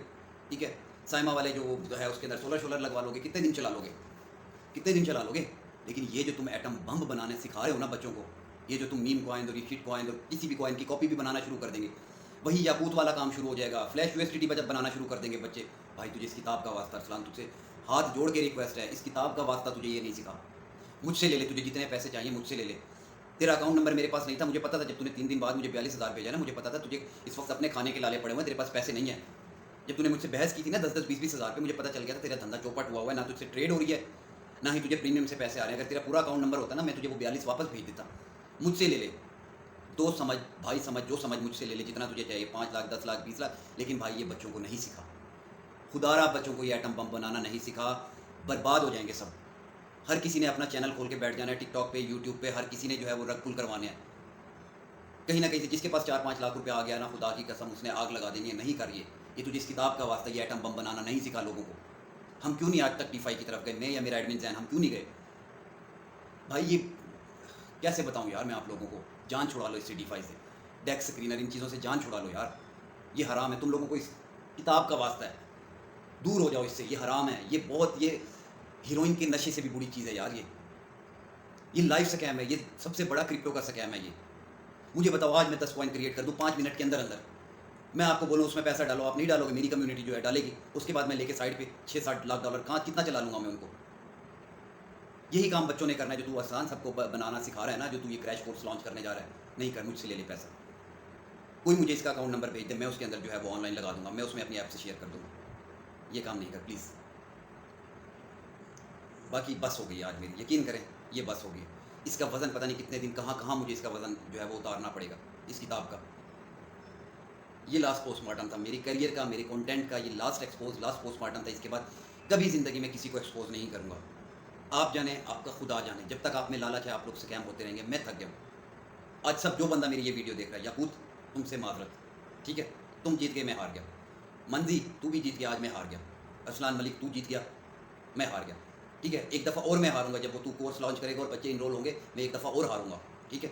ठीक है। साइमा वाले जो है उसके अंदर सोलर लगवा लोगे, कितने दिन चला लोगे। लेकिन ये जो तुम एटम बम बनाने सिखा रहे हो ना बच्चों को, ये जो तुम मीम कॉइन और शीट कॉइन और किसी भी कॉइन की कॉपी भी बनाना शुरू कर देंगे, वही याकूत वाला काम शुरू हो जाएगा, फ्लैश USDT बचत बनाना शुरू कर देंगे बच्चे। भाई तुझे इस किताब का वास्ता अरसलान, तुझसे हाथ जोड़ के रिक्वेस्ट है, इस किताब का वास्ता तुझे ये नहीं सिखा। मुझसे ले ले, तुझे जितने पैसे चाहिए मुझसे ले ले। तेरा अकाउंट नंबर मेरे पास नहीं था, मुझे पता था जब तूने 3 दिन बाद मुझे 42,000 भेजा ना, मुझे पता था तुझे इस वक्त अपने खाने के लाले पड़े हुए हैं, तेरे पास पैसे नहीं है। जब तूने मुझसे बहस की थी ना 10-10, 20-20 हज़ार पे, मुझे पता चल गया था तेरा धंधा चौपट हुआ है, ना तुझसे ट्रेड हो रही है, ना ही तुझे प्रीमियम से पैसे आ रहे हैं। अगर तेरा पूरा अकाउंट नंबर होता ना, मैं तुझे वो 42 वापस भेज देता। मुझसे ले ले, दोस्त समझ, भाई समझ, जो समझ मुझसे ले ले, जितना तुझे चाहिए, 5 लाख, 10 लाख, 20 लाख। लेकिन भाई ये बच्चों को नहीं सिखा, खुदारा बच्चों को ये एटम बम बनाना नहीं सिखा, बर्बाद हो जाएंगे सब। हर किसी ने अपना चैनल खोल के बैठ जाना है टिकटॉक पे, यूट्यूब पे, हर किसी ने जो है वो रग पुल करवाने हैं। कहीं ना कहीं से जिसके पास 4-5 लाख रुपए आ गया ना, खुदा की कसम उसने आग लगा देनी है। नहीं करिए, ये तुझे इस किताब का वास्ता, ये एटम बम बनाना नहीं सिखा लोगों को। हम क्यों नहीं आज तक DeFi की तरफ गए, मैं या मेरा एडमिन जैन, हम क्यों नहीं गए भाई? ये कैसे बताऊं यार मैं आप लोगों को, जान छुड़ा लो इससे, DeFi से, डेक्स स्क्रीनर, इन चीज़ों से जान छुड़ा लो यार। ये हराम है, तुम लोगों को इस किताब का वास्ता है, दूर हो जाओ इससे, ये हराम है, ये बहुत, ये हीरोइन के नशे से भी बुरी चीज़ है यार। ये लाइव स्कैम है, ये सबसे बड़ा क्रिप्टो का स्कैम है ये। मुझे बताओ आज मैं 10 कॉइन क्रिएट कर दूं 5 मिनट के अंदर अंदर, मैं आपको बोलूँ उसमें पैसा डालो, आप नहीं डालोगे, मेरी कम्युनिटी जो है डालेगी, उसके बाद मैं लेके साइड पे 6-7 लाख डॉलर कहाँ कितना चला लूँगा मैं उनको। यही काम बच्चों ने करना है, जो तू आसान सबको बनाना सिखा रहा है ना, जो तू ये क्रैश कोर्स लॉन्च करने जा रहा है, नहीं कर, मुझसे ले ले पैसा। कोई मुझे इसका अकाउंट नंबर भेज दे, मैं उसके अंदर जो है वो ऑनलाइन लगा दूंगा, मैं उसमें अपनी ऐप से शेयर कर दूंगा। ये काम नहीं कर प्लीज़। बाकी बस हो गई आज मेरी, यकीन करें ये बस हो गई। इसका वज़न पता नहीं कितने दिन कहाँ कहाँ मुझे इसका वज़न जो है वो उतारना पड़ेगा इस किताब का। ये लास्ट पोस्टमार्टम था मेरी करियर का, मेरे कंटेंट का, ये लास्ट पोस्टमार्टम था। इसके बाद कभी ज़िंदगी में किसी को एक्सपोज नहीं करूँगा। आप जाने, आपका खुदा जाने, जब तक आप में लालच है आप लोग स्कैम होते रहेंगे। मैं थक गया हूँ। आज सब जो बंदा मेरी ये वीडियो देख रहा है, याकूत तुमसे माजरत, ठीक है, तुम जीत गए, मैं हार गया। मंजी तू भी जीत गया, आज मैं हार गया। असलान मलिक तू जीत गया, मैं हार गया, ठीक है। एक दफ़ा और मैं हारूंगा, जब वो तू कोर्स लॉन्च करेगा और बच्चे इनरोल होंगे, मैं एक दफ़ा और हारूंगा, ठीक है।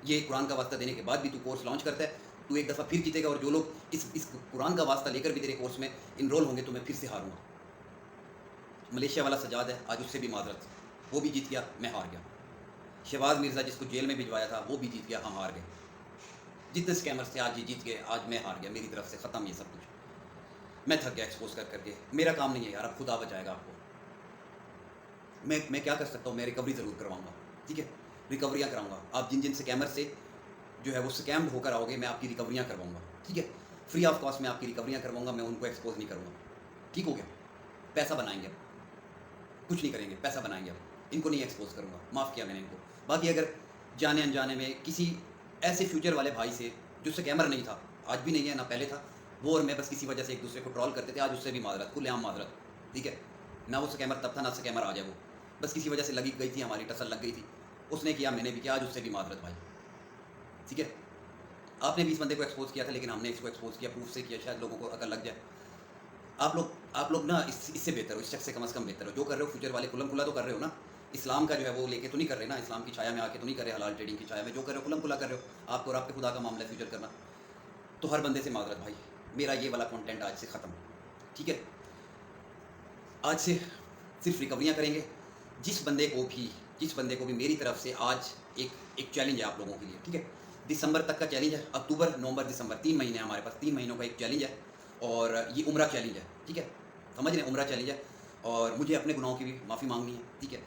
ये कुरान का वास्ता देने के बाद भी तू कोर्स लॉन्च करता है, तू एक दफ़ा फिर जीतेगा, और जो लोग इस कुरान का वास्ता लेकर भी तेरे कोर्स में इनरोल होंगे तो मैं फिर से हारूंगा। मलेशिया वाला सजाद है, आज उससे भी माजरत, वो भी जीत गया, मैं हार गया। शहबाज मिर्ज़ा जिसको जेल में भिजवाया था वो भी जीत गया, हम हार गए। जितने स्कैमर्स थे आज ये जीत गए, आज मैं हार गया, मेरी तरफ से ख़त्म ये सब कुछ। मैं थक गया एक्सपोज कर करके, मेरा काम नहीं है यार, अब खुदा बचाएगा आपको। मैं क्या कर सकता हूँ, मैं रिकवरी ज़रूर करवाऊँगा, ठीक है, रिकवरियाँ कराऊँगा। आप जिन जिन स्कैमर से जो है वो स्कैम्ड होकर आओगे, मैं आपकी रिकवरियाँ करवाऊँगा, ठीक है, फ्री ऑफ कॉस्ट में आपकी रिकवरियाँ करवाऊँगा, मैं उनको एक्सपोज नहीं करूँगा, ठीक हो गया। पैसा बनाएंगे अब, कुछ नहीं करेंगे, पैसा बनाएंगे अब, इनको नहीं एक्सपोज करूँगा, माफ़ किया मैंने इनको। बाकी अगर जाने अनजाने में किसी ऐसे फ्यूचर वाले भाई से जो स्कैमर नहीं था, आज भी नहीं है ना पहले था, वो और मैं बस किसी वजह से एक दूसरे को ट्रॉल करते थे, आज उससे भी माजरत, खुलेआम माजरत, ठीक है। ना वो स्कैमर तब था, ना स्कैमर आ जाए, वो बस किसी वजह से लगी गई थी, हमारी टसल लग गई थी, उसने किया, मैंने भी किया, आज उससे भी माजरत भाई, ठीक है। आपने भी इस बंदे को एक्सपोज किया था, लेकिन हमने इसको एक्सपोज किया, प्रूफ से किया, शायद लोगों को अकल लग जाए। आप लोग ना इससे बेहतर हो, इस शख्स से कम से कम बेहतर हो। जो कर रहे हो फ्यूचर वाले कुलम कुला तो कर रहे हो ना, इस्लाम का जो है वो लेके तो नहीं कर रहे ना, इस्लाम की छाया में आके तो नहीं कर रहे, हलाल ट्रेडिंग की छाया में जो कर रहे हो कुलम कुला कर रहे हो। आपको और आपके खुदा का मामला है फ्यूचर करना, तो हर बंदे से माजरत भाई, मेरा ये वाला कंटेंट आज से ख़त्म, ठीक है। आज से सिर्फ रिकवरियाँ करेंगे। जिस बंदे को भी मेरी तरफ से आज एक चैलेंज है आप लोगों के लिए, ठीक है। दिसंबर तक का चैलेंज है, अक्टूबर नवंबर दिसंबर 3 महीने हमारे पास, 3 महीनों का एक चैलेंज है, और ये उम्रा चैलेंज है, ठीक है, समझ रहे हैं, उम्रा चैलेंज है। और मुझे अपने गुनाहों की भी माफ़ी मांगनी है, ठीक है।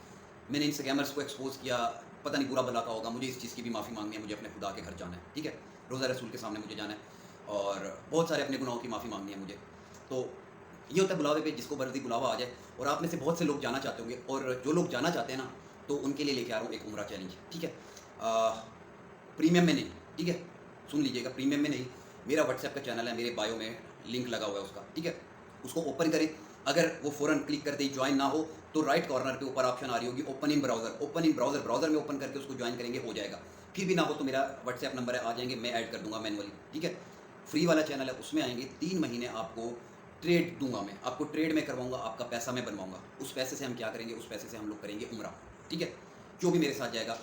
मैंने इन स्कैमर्स को एक्सपोज किया, पता नहीं बुरा भला का होगा, मुझे इस चीज़ की भी माफ़ी मांगनी है। मुझे अपने खुदा के घर जाना है, ठीक है, रोज़ा रसूल के सामने मुझे जाना है, और बहुत सारे अपने गुनाहों की माफ़ी मांगनी है मुझे। तो ये होता है बुलावे पे, जिसको मर्जी बुलावा आ जाए। और आप में से बहुत से लोग जाना चाहते होंगे, और जो लोग जाना चाहते हैं ना, तो उनके लिए लेके आ रहा हूँ एक उम्रा चैलेंज, ठीक है। प्रीमियम में नहीं, ठीक है, सुन लीजिएगा, प्रीमियम में नहीं। मेरा व्हाट्सएप का चैनल है, मेरे बायो में लिंक लगा हुआ है उसका, ठीक है, उसको ओपन करें। अगर वो फ़ौरन क्लिक करते ही ज्वाइन ना हो तो राइट कॉर्नर पे ऊपर ऑप्शन आ रही होगी ओपन इन ब्राउज़र, ब्राउज़र में ओपन करके उसको ज्वाइन करेंगे, हो जाएगा। फिर भी ना हो तो मेरा व्हाट्सएप नंबर है, आ जाएंगे, मैं ऐड कर दूंगा मैनुअली, ठीक है। फ्री वाला चैनल है, उसमें आएंगे, 3 महीने आपको ट्रेड दूंगा, मैं आपको ट्रेड में करवाऊंगा, आपका पैसा मैं बनवाऊंगा। उस पैसे से हम क्या करेंगे, उस पैसे से हम लोग करेंगे उम्रा, ठीक है। जो भी मेरे साथ जाएगा,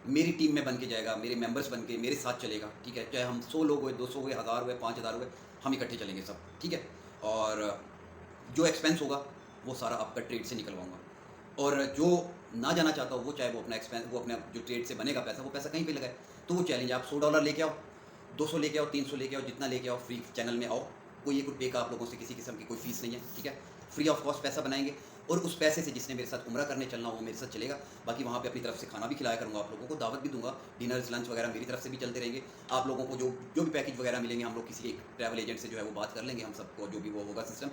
मेरी टीम में बन के जाएगा, मेरे मेंबर्स बन के मेरे साथ चलेगा, ठीक है। चाहे हम 100 लोग हुए, 200 हुए, 1000 हुए, 5000 हुए, हम इकट्ठे चलेंगे सब, ठीक है। और जो एक्सपेंस होगा वो सारा आपका ट्रेड से निकलवाऊंगा। और जो ना जाना चाहता हो, वो चाहे वो अपना एक्सपेंस, वो अपने जो ट्रेड से बनेगा पैसा, वो पैसा कहीं पे लगाए। तो वो चैलेंज, आप $100 लेके आओ, 200 लेके आओ, 300 लेके आओ, जितना लेके आओ, फ्री चैनल में आओ। कोई ₹1 का आप लोगों से किसी किस्म की कोई फीस नहीं है, ठीक है, फ्री ऑफ कॉस्ट पैसा बनाएंगे। और उस पैसे से जिसने मेरे साथ उम्रा करने चलना हो वो मेरे साथ चलेगा। बाकी वहाँ पे अपनी तरफ से खाना भी खिलाया करूँगा, आप लोगों को दावत भी दूंगा, डिनर्स लंच वगैरह मेरी तरफ से भी चलते रहेंगे। आप लोगों को जो जो भी पैकेज वगैरह मिलेंगे हम लोग किसी एक ट्रैवल एजेंट से जो है वो बात कर लेंगे, हम सबको जो भी वो होगा सिस्टम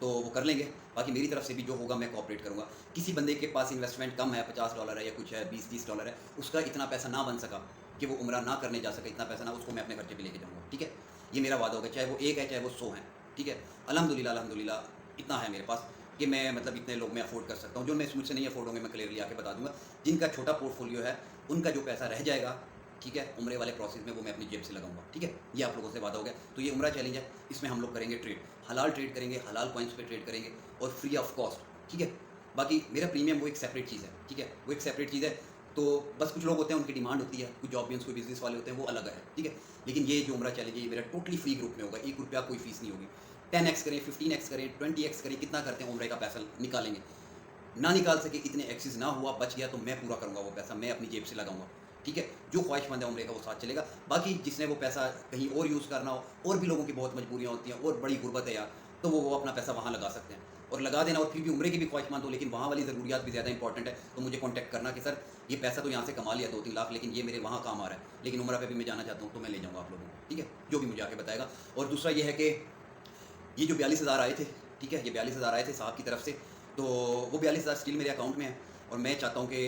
तो वो कर लेंगे। बाकी मेरी तरफ से भी जो होगा मैं कोऑपरेट करूँगा। किसी बंदे के पास इन्वेस्टमेंट कम है, $50 है या कुछ है, $20 है, उसका इतना पैसा ना बन सका कि वो उम्रा ना करने जा सके, इतना पैसा ना, उसको मैं अपने खर्चे पे लेके जाऊँगा, ठीक है। ये मेरा वादा होगा, चाहे वो एक है चाहे वो 100 है, ठीक है। अल्हम्दुलिल्लाह अल्हम्दुलिल्लाह इतना है मेरे पास कि मैं मतलब इतने लोग मैं अफोर्ड कर सकता हूँ। जो मैं मुझसे नहीं अफोर्ड होंगे मैं क्लियरली आके बता दूंगा। जिनका छोटा पोर्टफोलियो है उनका जो पैसा रह जाएगा, ठीक है, उम्रे वाले प्रोसेस में वो मैं अपनी जेब से लगाऊंगा, ठीक है। ये आप लोगों से वादा हो गया। तो ये उम्रा चैलेंज है, इसमें हम लोग करेंगे ट्रेड, हलाल ट्रेड करेंगे, हलाल कॉइन्स पे ट्रेड करेंगे और फ्री ऑफ कॉस्ट, ठीक है। बाकी मेरा प्रीमियम वो एक सेपरेट चीज़ है, ठीक है, वो एक सेपरेट चीज़ है। तो बस कुछ लोग होते हैं उनकी डिमांड होती है, कुछ जॉबियंस कोई बिजनेस वाले होते हैं वो अलग है, ठीक है। लेकिन ये जो उम्रा चैलेंज है ये मेरा टोटली फ्री ग्रुप में होगा, ₹1 कोई फीस नहीं होगी। 10x करें, 15x करें, 20x करें, कितना करते हैं उम्रे का पैसा निकालेंगे, ना निकाल सके, इतने एक्सेस ना हुआ, बच गया तो मैं पूरा करूँगा, वो पैसा मैं अपनी जेब से लगाऊंगा, ठीक है। जो ख्वाहिशमंद है उम्रे का वो साथ चलेगा। बाकी जिसने वो पैसा कहीं और यूज़ करना हो, और भी लोगों की बहुत मजबूरियाँ होती हैं और बड़ी गुर्बत है यार, तो वो अपना पैसा वहाँ लगा सकते हैं और लगा देना। और फिर भी उम्रे की भी ख्वाहिशमंद हो लेकिन वहाँ वाली ज़रूरियात भी ज़्यादा इंपॉर्टेंट है, तो मुझे कॉन्टैक्ट करना कि सर ये पैसा तो यहाँ से कमा लिया 2-3 लाख, लेकिन ये मेरे वहाँ काम आ रहा है, लेकिन उम्रा पे भी मैं जाना चाहता हूँ, तो मैं ले जाऊँगा आप लोगों को, ठीक है, जो भी मुझे आके बताएगा। और दूसरा ये है कि ये जो 42,000 आए थे, ठीक है, ये 42,000 आए थे साहब की तरफ से, तो वो 42,000 स्टिल मेरे अकाउंट में है। और मैं चाहता हूँ कि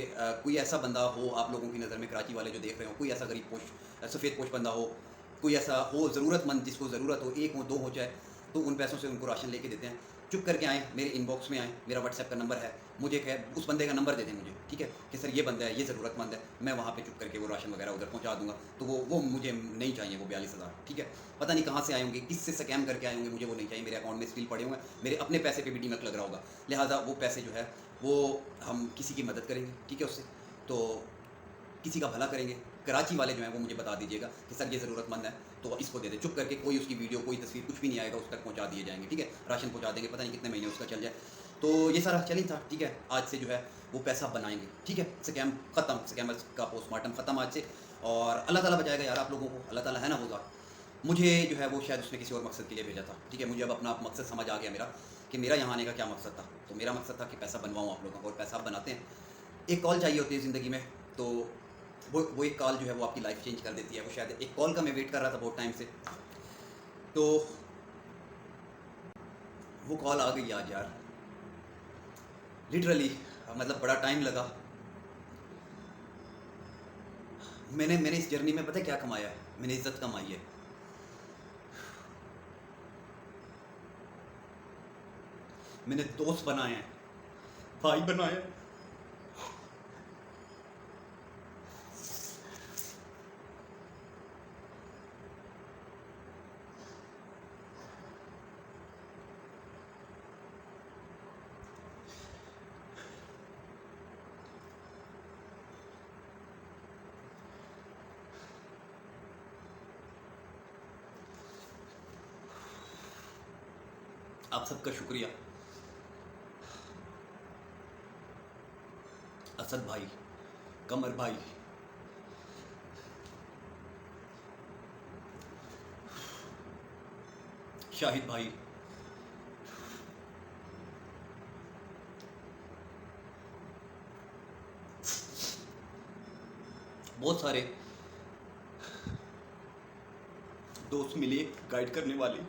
कोई ऐसा बंदा हो आप लोगों की नज़र में, कराची वाले जो देख रहे हो, कोई ऐसा गरीब पोश सफ़ेद पोश बंदा हो, कोई ऐसा हो ज़रूरतमंद जिसको ज़रूरत हो, 1 हो 2 हो चाहे, तो उन पैसों से उनको राशन लेके देते हैं। चुप करके आएँ, मेरे इनबॉक्स में आएँ, मेरा व्हाट्सएप का नंबर है, मुझे कह उस बंदे का नंबर दे दें मुझे, ठीक है, कि सर ये बंदा है, ये ज़रूरतमंद है, मैं वहाँ पे चुप करके वो राशन वगैरह उधर पहुँचा दूँगा। तो वो मुझे नहीं चाहिए वो 42,000, ठीक है। पता नहीं कहाँ से आए होंगे, किससे स्कैम करके आए होंगे, मुझे वो नहीं चाहिए। मेरे अकाउंट में स्टिल पड़े हुए हैं, मेरे अपने पैसे पे भी डीमक लग रहा होगा, लिहाजा वो पैसे जो है वो हम किसी की मदद करेंगे, ठीक है, उससे तो किसी का भला करेंगे। कराची वाले जो हैं वो मुझे बता दीजिएगा कि सर ये ज़रूरतमंद है तो इसको दे दे, चुप करके कोई उसकी वीडियो कोई तस्वीर कुछ भी नहीं आएगा, उस तक पहुंचा दिए जाएंगे, ठीक है, राशन पहुंचा देंगे, पता नहीं कितने महीने उसका चल जाए। तो ये सारा चैलेंज था, ठीक है। आज से जो है वो पैसा बनाएंगे, ठीक है, स्कैम ख़त्म, स्कैमर्स का पोस्टमार्टम ख़त्म आज से। और अल्लाह ताला बचाएगा यार आप लोगों को, अल्लाह ताला है ना वो ज़ात। मुझे जो है वो शायद उसने किसी और मकसद के लिए भेजा था, ठीक है। मुझे अब अपना मकसद समझ आ गया मेरा कि मेरा यहाँ आने का क्या मकसद था। तो मेरा मकसद था कि पैसा बनवाऊँ आप लोगों को, और पैसा आप बनाते हैं। एक कॉल चाहिए होती है ज़िंदगी में, तो वो एक कॉल जो है वो आपकी लाइफ चेंज कर देती है। वो शायद एक कॉल का मैं वेट कर रहा था बहुत टाइम से, तो वो कॉल आ गई आज यार, लिटरली मतलब बड़ा टाइम लगा। मैंने इस जर्नी में पता है क्या कमाया है, मैंने इज्जत कमाई है। मैंने दोस्त बनाए हैं, भाई बनाए हैं। आप सबका शुक्रिया। असद भाई, कमर भाई, शाहिद भाई, बहुत सारे दोस्त मिले गाइड करने वाले।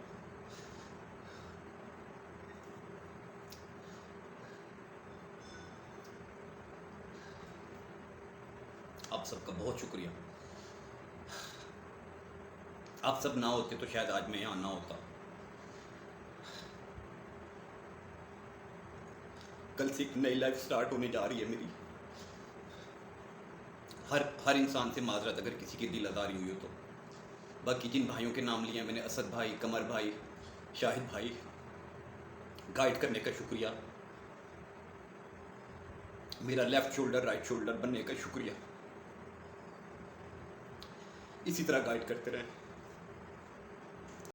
आप सबका बहुत शुक्रिया। आप सब ना होते तो शायद आज मैं यहाँ ना होता। कल से एक नई लाइफ स्टार्ट होने जा रही है मेरी। हर इंसान से माजरत अगर किसी की दिल आज़ारी हुई हो तो। बाकी जिन भाइयों के नाम लिए हैं मैंने, असद भाई, कमर भाई, शाहिद भाई, गाइड करने का शुक्रिया। मेरा लेफ़्ट शोल्डर राइट शोल्डर बनने का शुक्रिया। इसी तरह गाइड करते रहें।